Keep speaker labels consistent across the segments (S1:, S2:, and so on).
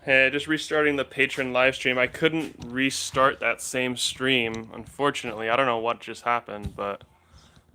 S1: Hey, just restarting the Patron live stream. I couldn't restart that same stream, unfortunately. I don't know what just happened, but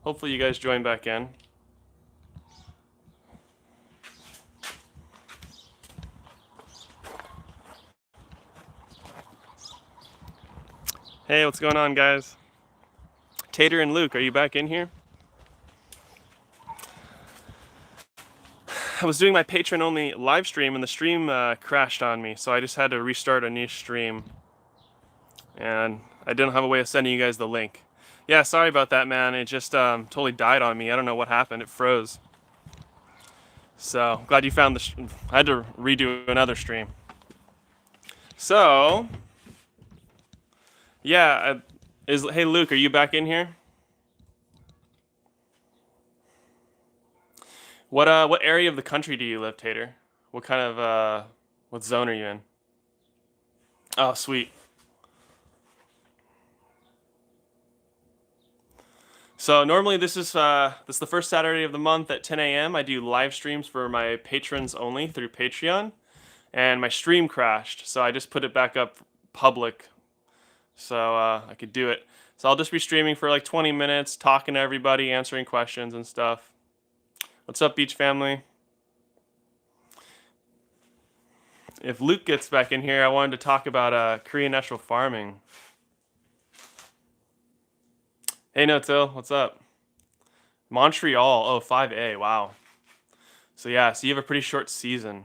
S1: hopefully you guys join back in. Hey, what's going on, guys? Tater and Luke, are you back in here? I was doing my Patron only live stream and the stream crashed on me, so I just had to restart a new stream. And I didn't have a way of sending you guys the link. Yeah, sorry about that, man. It just totally died on me. I don't know what happened. It froze. So glad you found the. I had to redo another stream. So yeah, hey Luke, are you back in here? What area of the country do you live, Tater? What kind of what zone are you in? Oh, sweet. So normally this is the first Saturday of the month at 10 a.m. I do live streams for my patrons only through Patreon, and my stream crashed, so I just put it back up public, so I could do it. So I'll just be streaming for like 20 minutes, talking to everybody, answering questions and stuff. What's up, Beach family? If Luke gets back in here, I wanted to talk about Korean natural farming. Hey, No-Till, what's up? Montreal, oh, 5A, wow. So yeah, so you have a pretty short season.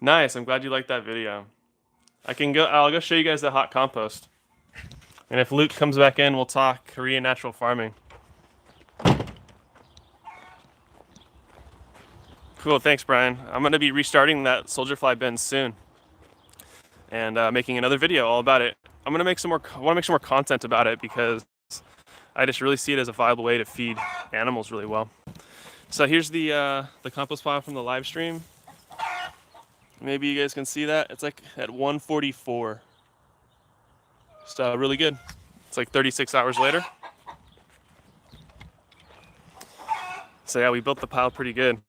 S1: Nice, I'm glad you liked that video. I'll go show you guys the hot compost. And if Luke comes back in, we'll talk Korean natural farming. Cool, thanks, Brian. I'm gonna be restarting that Soldierfly bin soon, and making another video all about it. I want to make some more content about it because I just really see it as a viable way to feed animals really well. So here's the compost pile from the live stream. Maybe you guys can see that. It's like at 144. So really good. It's like 36 hours later. So yeah, we built the pile pretty good.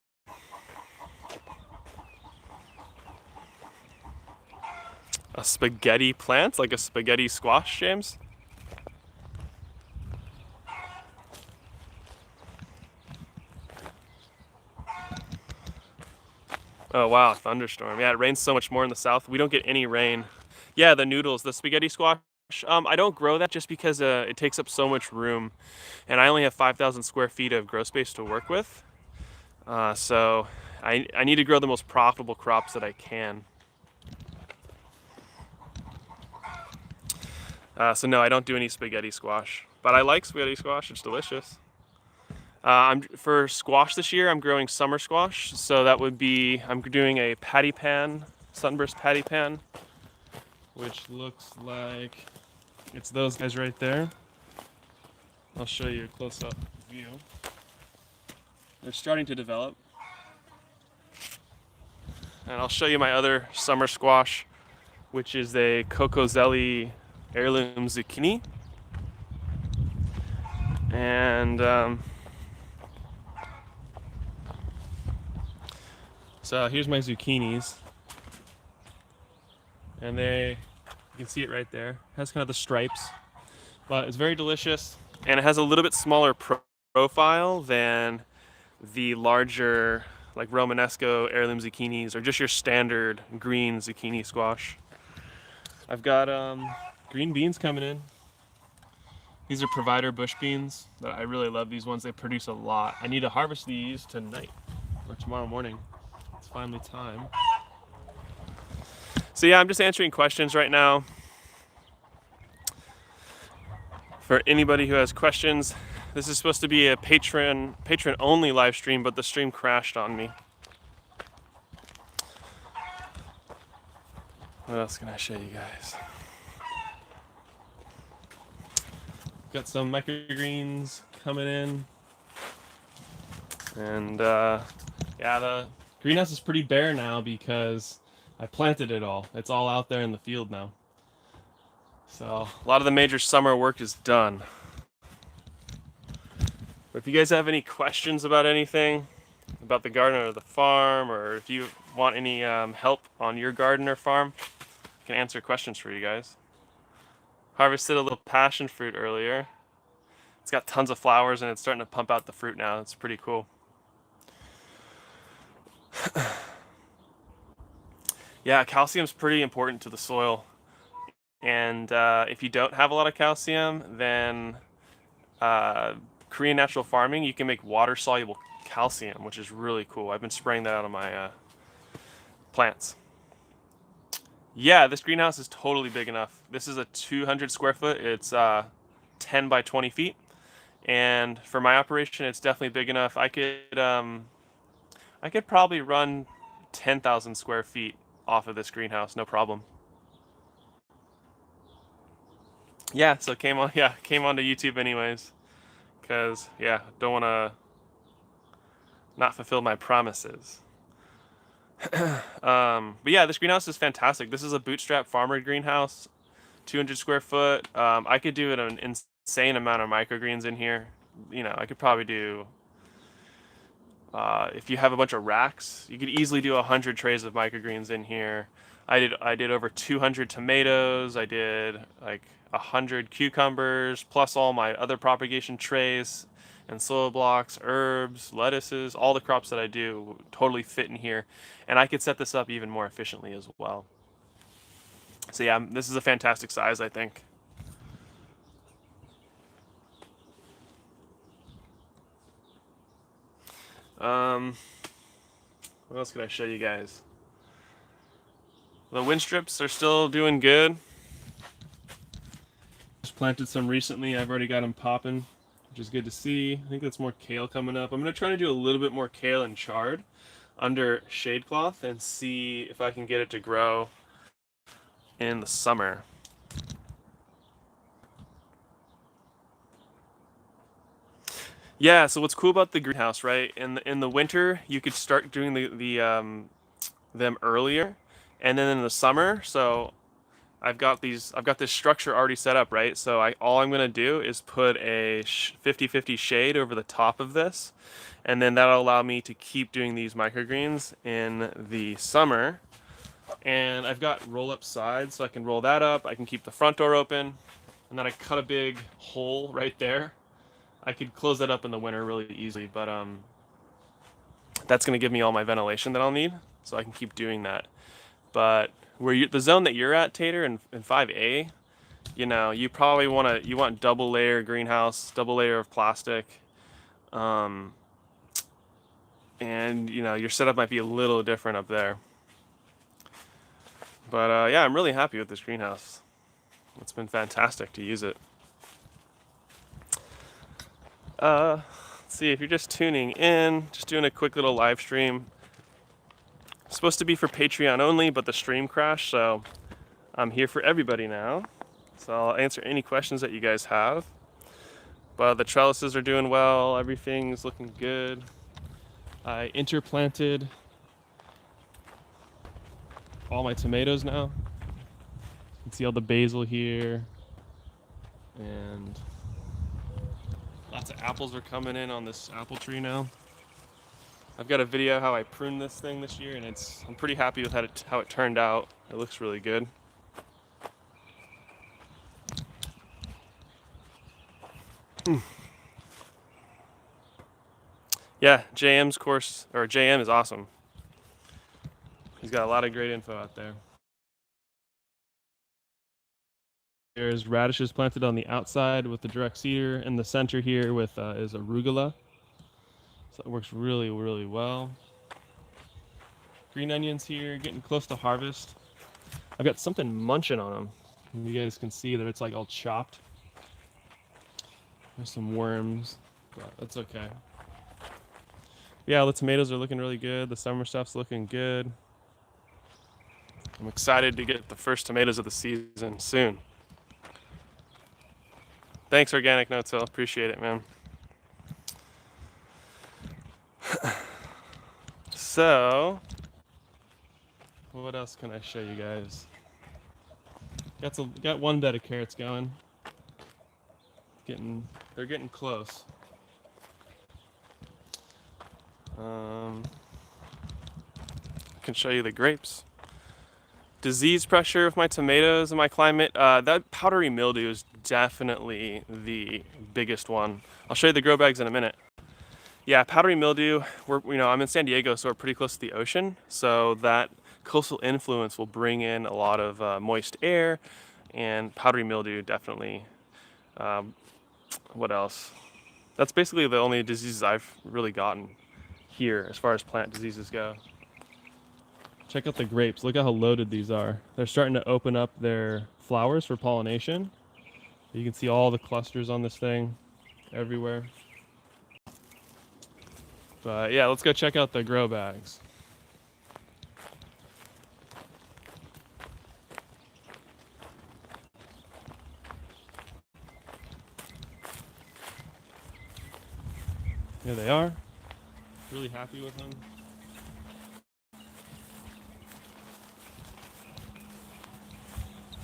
S1: A spaghetti plant, like a spaghetti squash, James? Oh wow, thunderstorm. Yeah, it rains so much more in the south. We don't get any rain. Yeah, the noodles, the spaghetti squash. I don't grow that just because it takes up so much room, and I only have 5,000 square feet of grow space to work with. So I need to grow the most profitable crops that I can. So no, I don't do any spaghetti squash, but I like spaghetti squash. It's delicious. For squash this year, I'm growing summer squash. So that would be, I'm doing a patty pan, sunburst patty pan, which looks like, it's those guys right there. I'll show you a close-up view. They're starting to develop. And I'll show you my other summer squash, which is a Cocozelli heirloom zucchini. And so here's my zucchinis. And you can see it right there. It has kind of the stripes, but it's very delicious. And it has a little bit smaller profile than the larger, like Romanesco heirloom zucchinis, or just your standard green zucchini squash. I've got green beans coming in. These are provider bush beans. I really love these ones. They produce a lot. I need to harvest these tonight or tomorrow morning. It's finally time. So yeah, I'm just answering questions right now. For anybody who has questions, this is supposed to be a patron only live stream, but the stream crashed on me. What else can I show you guys? Got some microgreens coming in. And yeah, the greenhouse is pretty bare now because I planted it all. It's all out there in the field now. So a lot of the major summer work is done. But if you guys have any questions about anything, about the garden or the farm, or if you want any help on your garden or farm, I can answer questions for you guys. Harvested a little passion fruit earlier. It's got tons of flowers and it's starting to pump out the fruit now. It's pretty cool. Yeah, calcium's pretty important to the soil. And if you don't have a lot of calcium, then Korean natural farming, you can make water-soluble calcium, which is really cool. I've been spraying that out on my plants. Yeah, this greenhouse is totally big enough. This is a 200 square foot. It's 10 by 20 feet. And for my operation, it's definitely big enough. I could probably run 10,000 square feet off of this greenhouse, no problem. Yeah, so came onto YouTube anyways, because yeah, don't want to not fulfill my promises. But yeah, this greenhouse is fantastic. This is a bootstrap farmer greenhouse, 200 square foot. I could do an insane amount of microgreens in here. You know, I could probably do, if you have a bunch of racks, you could easily do 100 trays of microgreens in here. I did over 200 tomatoes. I did like 100 cucumbers, plus all my other propagation trays and soil blocks, herbs, lettuces, all the crops that I do totally fit in here. And I could set this up even more efficiently as well. So yeah, this is a fantastic size, I think. What else could I show you guys? The wind strips are still doing good. Just planted some recently. I've already got them popping, which is good to see. I think that's more kale coming up. I'm going to try to do a little bit more kale and chard under shade cloth and see if I can get it to grow in the summer. Yeah, so what's cool about the greenhouse, right? In the winter, you could start doing them earlier, and then in the summer, so I've got this structure already set up, right? So all I'm gonna do is put a 50-50 shade over the top of this, and then that'll allow me to keep doing these microgreens in the summer. And I've got roll-up sides, so I can roll that up. I can keep the front door open, and then I cut a big hole right there. I could close that up in the winter really easily, but that's gonna give me all my ventilation that I'll need, so I can keep doing that. But the zone that you're at, Tater, in 5A, you know, you probably want double layer greenhouse, double layer of plastic, and you know, your setup might be a little different up there. But yeah, I'm really happy with this greenhouse. It's been fantastic to use it. Let's see, if you're just tuning in, just doing a quick little live stream. It's supposed to be for Patreon only, but the stream crashed, so I'm here for everybody now. So I'll answer any questions that you guys have. But the trellises are doing well, everything's looking good. I interplanted all my tomatoes now. You can see all the basil here, and lots of apples are coming in on this apple tree now. I've got a video how I pruned this thing this year, and I'm pretty happy with how it turned out. It looks really good. Yeah, JM's course, or JM is awesome. He's got a lot of great info out there. There's radishes planted on the outside with the direct seeder. In the center here with is arugula. So it works really, really well. Green onions here, getting close to harvest. I've got something munching on them. You guys can see that it's like all chopped. There's some worms, but that's okay. Yeah, the tomatoes are looking really good. The summer stuff's looking good. I'm excited to get the first tomatoes of the season soon. Thanks, Organic No-Till. Appreciate it, man. So, what else can I show you guys? Got one bed of carrots going. They're getting close. I can show you the grapes. Disease pressure of my tomatoes in my climate, that powdery mildew is definitely the biggest one. I'll show you the grow bags in a minute. Yeah, powdery mildew, I'm in San Diego, so we're pretty close to the ocean, so that coastal influence will bring in a lot of moist air, and powdery mildew definitely. What else? That's basically the only diseases I've really gotten here as far as plant diseases go. Check out the grapes. Look at how loaded these are. They're starting to open up their flowers for pollination. You can see all the clusters on this thing everywhere. But yeah, let's go check out the grow bags. Here they are. Really happy with them.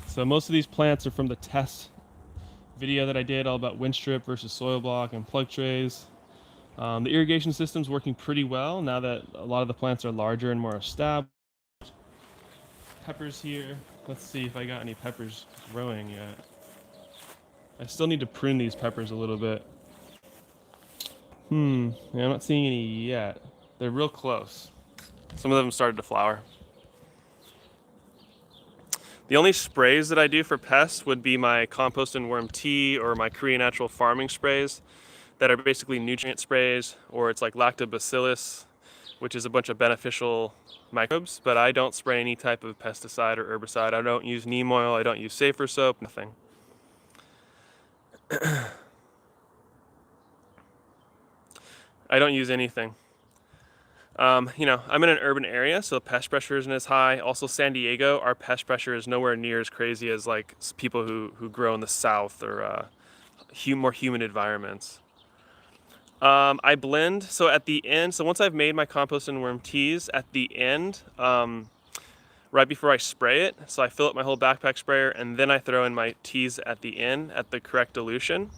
S1: So most of these plants are from the test video that I did all about wind strip versus soil block and plug trays. The irrigation system's working pretty well now that a lot of the plants are larger and more established. Peppers here. Let's see if I got any peppers growing yet. I still need to prune these peppers a little bit. Yeah, I'm not seeing any yet. They're real close. Some of them started to flower. The only sprays that I do for pests would be my compost and worm tea or my Korean natural farming sprays that are basically nutrient sprays, or it's like lactobacillus, which is a bunch of beneficial microbes, but I don't spray any type of pesticide or herbicide. I don't use neem oil, I don't use safer soap, nothing. I don't use anything. I'm in an urban area, so pest pressure isn't as high. Also, San Diego, our pest pressure is nowhere near as crazy as like people who grow in the south or more humid environments. I blend, so at the end, so once I've made my compost and worm teas, at the end, right before I spray it, so I fill up my whole backpack sprayer and then I throw in my teas at the end at the correct dilution.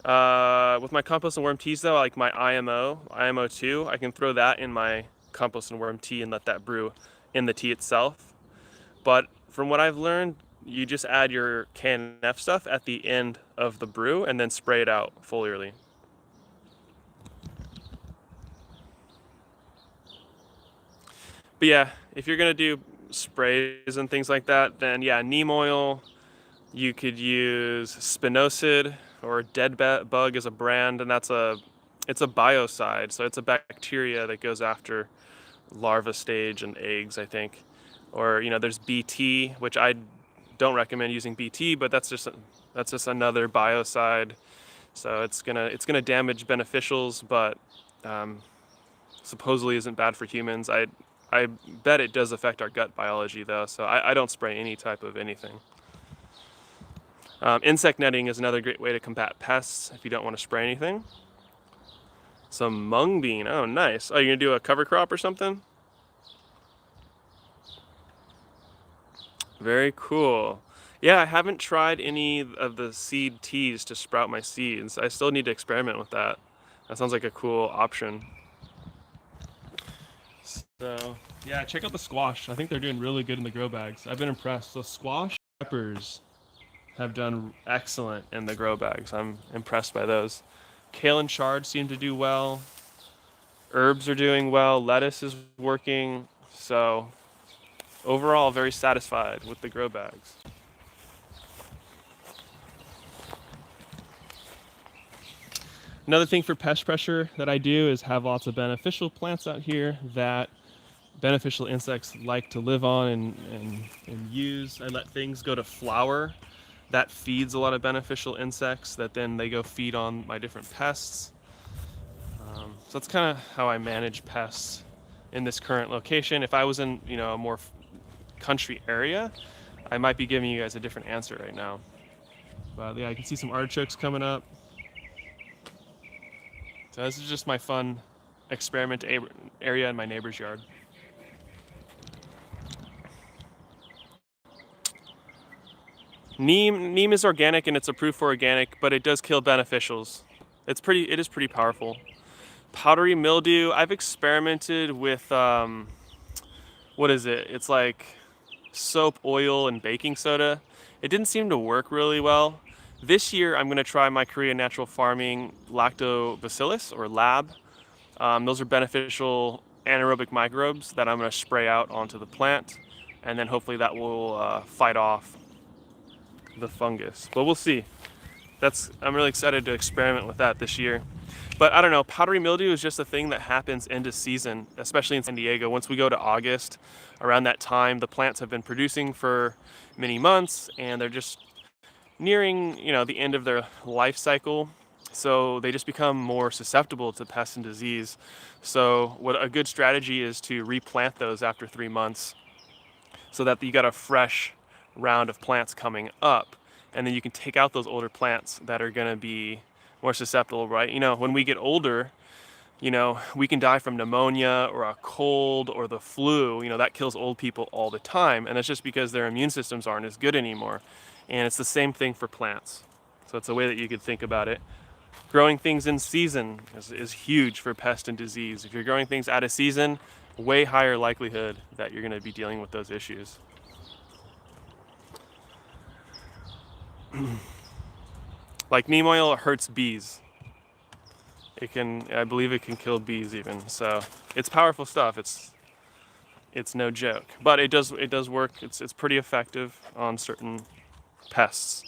S1: With my compost and worm teas though, like my IMO2, I can throw that in my compost and worm tea and let that brew in the tea itself. But from what I've learned, you just add your KNF stuff at the end of the brew and then spray it out foliarly. But yeah, if you're gonna do sprays and things like that, then yeah, neem oil. You could use spinosad or dead bug as a brand, and it's a biocide, so it's a bacteria that goes after larva stage and eggs, I think. Or there's BT, which I don't recommend using BT, but that's just another biocide. So it's gonna damage beneficials, but supposedly isn't bad for humans. I bet it does affect our gut biology though, so I don't spray any type of anything. Insect netting is another great way to combat pests if you don't want to spray anything. Some mung bean, oh nice. Oh, you're gonna do a cover crop or something? Very cool. Yeah, I haven't tried any of the seed teas to sprout my seeds. I still need to experiment with that. That sounds like a cool option. So, yeah, check out the squash. I think they're doing really good in the grow bags. I've been impressed. So squash peppers have done excellent in the grow bags. I'm impressed by those. Kale and chard seem to do well. Herbs are doing well. Lettuce is working. So overall, very satisfied with the grow bags. Another thing for pest pressure that I do is have lots of beneficial plants out here that beneficial insects like to live on and use. I let things go to flower. That feeds a lot of beneficial insects that then they go feed on my different pests. So that's kind of how I manage pests in this current location. If I was in a more country area, I might be giving you guys a different answer right now. But yeah, I can see some artichokes coming up. So this is just my fun experiment area in my neighbor's yard. Neem is organic and it's approved for organic, but it does kill beneficials. It is pretty powerful. Powdery mildew, I've experimented with, what is it? It's like soap, oil, and baking soda. It didn't seem to work really well. This year, I'm gonna try my Korean Natural Farming lactobacillus or lab. Those are beneficial anaerobic microbes that I'm gonna spray out onto the plant, and then hopefully that will fight off the fungus. But we'll see. I'm really excited to experiment with that this year. But I don't know, powdery mildew is just a thing that happens into season, especially in San Diego. Once we go to August, around that time, the plants have been producing for many months and they're just nearing, the end of their life cycle. So they just become more susceptible to pests and disease. So what a good strategy is to replant those after 3 months so that you got a fresh round of plants coming up. And then you can take out those older plants that are gonna be more susceptible, right? When we get older, we can die from pneumonia or a cold or the flu. That kills old people all the time. And that's just because their immune systems aren't as good anymore. And it's the same thing for plants. So it's a way that you could think about it. Growing things in season is huge for pest and disease. If you're growing things out of season, way higher likelihood that you're gonna be dealing with those issues. Like neem oil hurts bees. I believe it can kill bees even. So it's powerful stuff. It's no joke, but it does work. It's pretty effective on certain pests.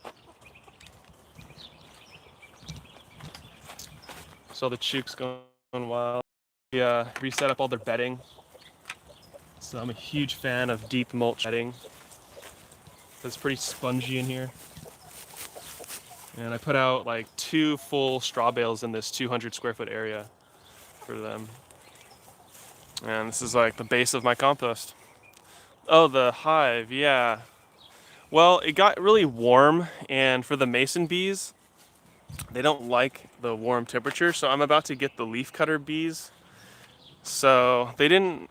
S1: So the chooks going wild. We reset up all their bedding. So I'm a huge fan of deep mulch bedding. It's pretty spongy in here. And I put out like 2 full straw bales in this 200 square foot area for them. And this is like the base of my compost. Oh, the hive, yeah. Well, it got really warm, and for the mason bees, they don't like the warm temperature, so I'm about to get the leaf cutter bees. So they didn't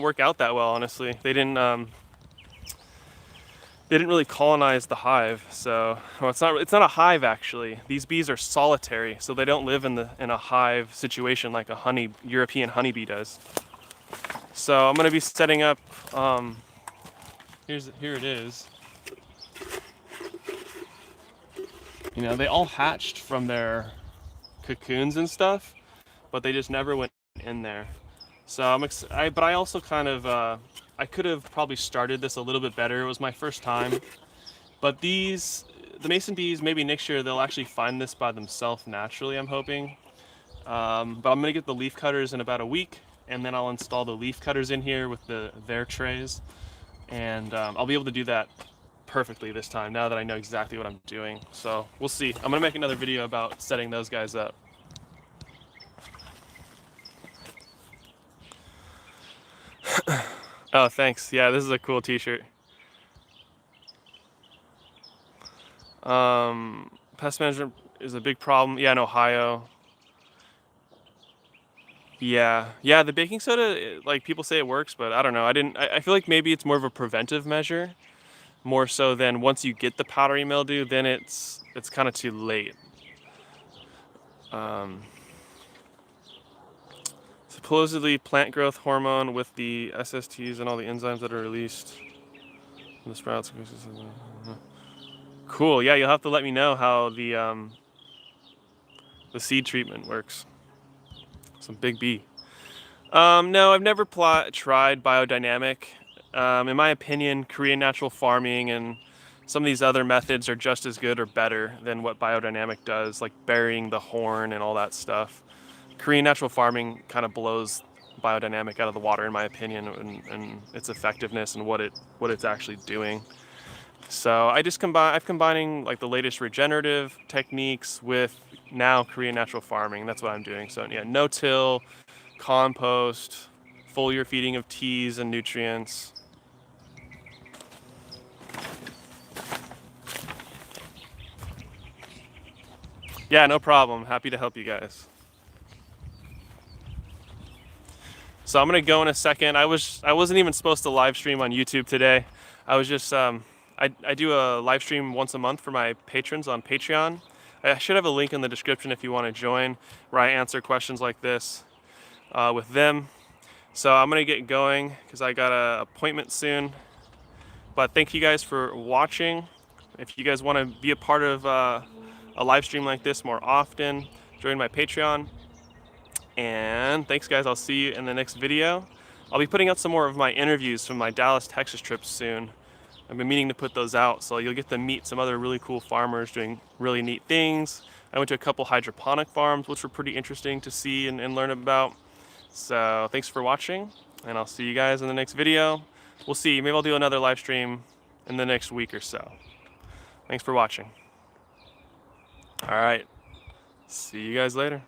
S1: work out that well, honestly. They didn't really colonize the hive. So, well, it's not a hive actually. These bees are solitary, so they don't live in a hive situation like a European honeybee does. So I'm gonna be setting up, here it is. They all hatched from their cocoons and stuff, but they just never went in there. So but I also kind of, I could have probably started this a little bit better. It was my first time. But the mason bees, maybe next year, they'll actually find this by themselves naturally, I'm hoping. But I'm gonna get the leaf cutters in about a week, and then I'll install the leaf cutters in here with their trays. And I'll be able to do that perfectly this time, now that I know exactly what I'm doing. So we'll see. I'm gonna make another video about setting those guys up. Oh, thanks. Yeah, this is a cool t-shirt. Pest management is a big problem. Yeah, in Ohio. Yeah, the baking soda, like people say it works, but I don't know. I feel like maybe it's more of a preventive measure, more so than once you get the powdery mildew, then it's kind of too late. Supposedly plant growth hormone with the SSTs and all the enzymes that are released in the sprouts. Cool. Yeah, you'll have to let me know how the seed treatment works. Some big B. No, I've never tried biodynamic. In my opinion, Korean natural farming and some of these other methods are just as good or better than what biodynamic does, like burying the horn and all that stuff. Korean natural farming kind of blows biodynamic out of the water, in my opinion, and its effectiveness and what it's actually doing. So I'm combining like the latest regenerative techniques with now Korean natural farming. That's what I'm doing. So yeah, no-till, compost, foliar feeding of teas and nutrients. Yeah, no problem. Happy to help you guys. So I'm gonna go in a second. I wasn't even supposed to live stream on YouTube today. I was just I do a live stream once a month for my patrons on Patreon. I should have a link in the description if you want to join, where I answer questions like this with them. So I'm gonna get going because I got an appointment soon. But thank you guys for watching. If you guys want to be a part of a live stream like this more often, join my Patreon. And thanks guys, I'll see you in the next video. I'll be putting out some more of my interviews from my Dallas, Texas trip soon. I've been meaning to put those out, so you'll get to meet some other really cool farmers doing really neat things. I went to a couple hydroponic farms, which were pretty interesting to see and learn about. So thanks for watching, and I'll see you guys in the next video. We'll see, maybe I'll do another live stream in the next week or so. Thanks for watching. All right, see you guys later.